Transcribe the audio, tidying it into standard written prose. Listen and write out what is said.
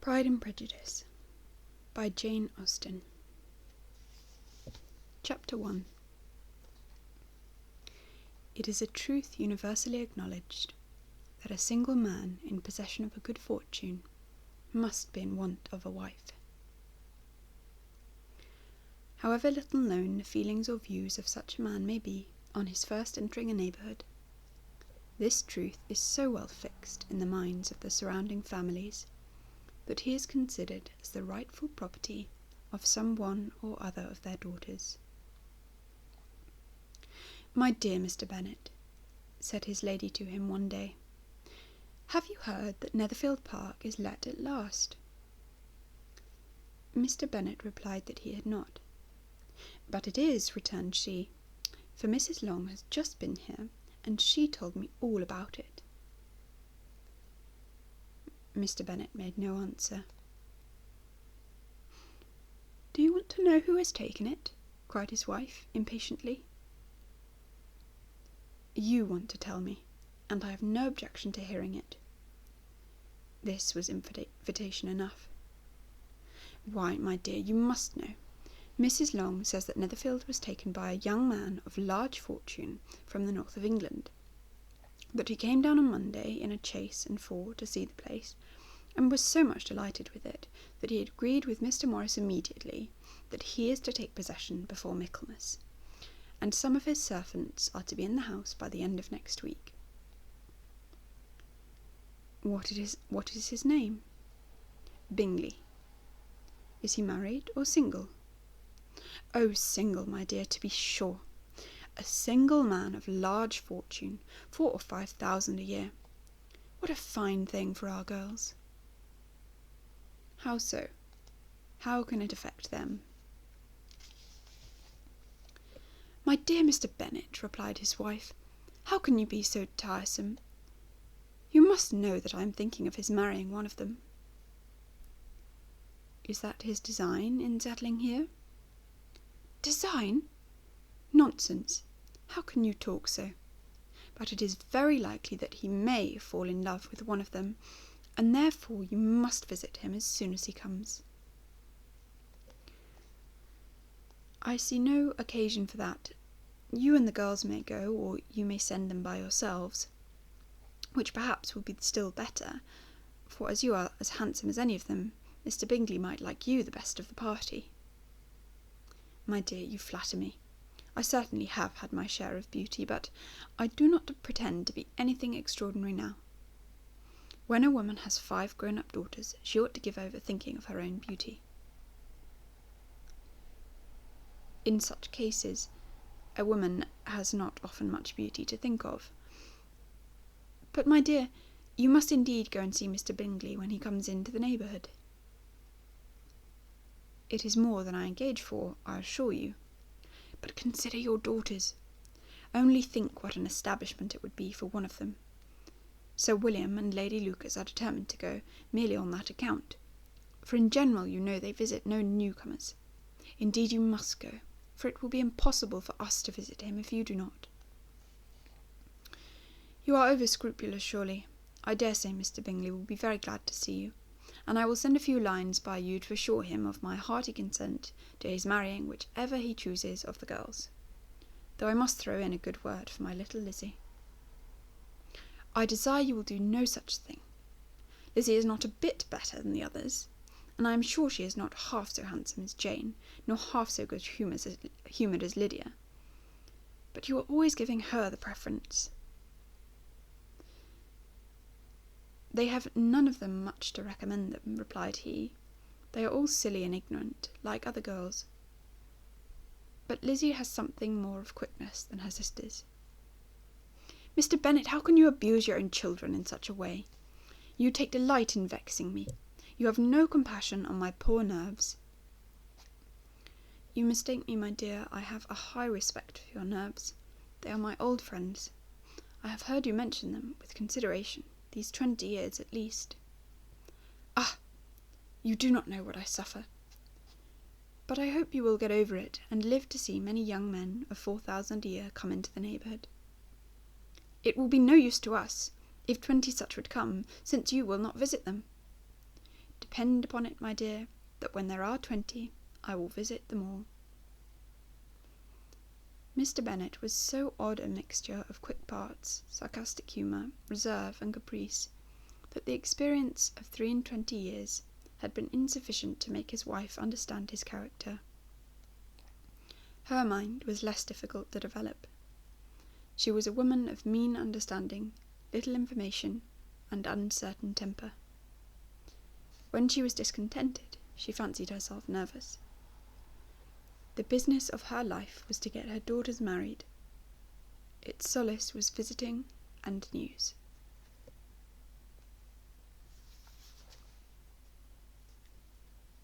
Pride and Prejudice by Jane Austen. Chapter 1. It is a truth universally acknowledged that a single man in possession of a good fortune must be in want of a wife. However little known the feelings or views of such a man may be on his first entering a neighbourhood, this truth is so well fixed in the minds of the surrounding families that he is considered as the rightful property of some one or other of their daughters. "My dear Mr. Bennet," said his lady to him one day, "have you heard that Netherfield Park is let at last?" Mr. Bennet replied that he had not. "But it is," returned she, "for Mrs. Long has just been here, and she told me all about it." Mr. Bennet made no answer. "Do you want to know who has taken it?" cried his wife, impatiently. "You want to tell me, and I have no objection to hearing it." This was invitation enough. "Why, my dear, you must know. Mrs. Long says that Netherfield was taken by a young man of large fortune from the north of England, that he came down on Monday in a chaise and four to see the place, and was so much delighted with it that he had agreed with Mr. Morris immediately that he is to take possession before Michaelmas, and some of his servants are to be in the house by the end of next week." What is his name?" "Bingley." "Is he married or single?" "Oh, single, my dear, to be sure. A single man of large fortune, 4,000 or 5,000 a year. What a fine thing for our girls!" "How so? How can it affect them?" "My dear Mr. Bennet," replied his wife, "how can you be so tiresome? You must know that I am thinking of his marrying one of them." "Is that his design in settling here?" "Design? Nonsense! How can you talk so? But it is very likely that he may fall in love with one of them, and therefore you must visit him as soon as he comes." "I see no occasion for that. You and the girls may go, or you may send them by yourselves, which perhaps will be still better, for as you are as handsome as any of them, Mr. Bingley might like you the best of the party." "My dear, you flatter me. I certainly have had my share of beauty, but I do not pretend to be anything extraordinary now. When a woman has 5 grown-up daughters, she ought to give over thinking of her own beauty." "In such cases, a woman has not often much beauty to think of. But, my dear, you must indeed go and see Mr. Bingley when he comes into the neighbourhood." "It is more than I engage for, I assure you. But consider your daughters. Only think what an establishment it would be for one of them. Sir William and Lady Lucas are determined to go, merely on that account, for in general you know they visit no newcomers. Indeed you must go, for it will be impossible for us to visit him if you do not." "You are over-scrupulous, surely. I dare say Mr. Bingley will be very glad to see you, and I will send a few lines by you to assure him of my hearty consent to his marrying whichever he chooses of the girls, though I must throw in a good word for my little Lizzie." "I desire you will do no such thing. Lizzie is not a bit better than the others, and I am sure she is not half so handsome as Jane, nor half so good-humoured as Lydia. But you are always giving her the preference." "They have none of them much to recommend them," replied he. "They are all silly and ignorant, like other girls. But Lizzie has something more of quickness than her sisters." "Mr. Bennet, how can you abuse your own children in such a way? You take delight in vexing me. You have no compassion on my poor nerves." "You mistake me, my dear. I have a high respect for your nerves. They are my old friends. I have heard you mention them, with consideration, these 20 years at least." "Ah! You do not know what I suffer. But I hope you will get over it, and live to see many young men of 4,000 a year come into the neighbourhood." "It will be no use to us, if 20 such would come, since you will not visit them." Depend upon it, my dear, that when there are 20, I will visit them all. Mr. Bennet was so odd a mixture of quick parts, sarcastic humour, reserve, and caprice, that the experience of 23 years had been insufficient to make his wife understand his character. Her mind was less difficult to develop. She was a woman of mean understanding, little information, and uncertain temper. When she was discontented, she fancied herself nervous. The business of her life was to get her daughters married. Its solace was visiting and news.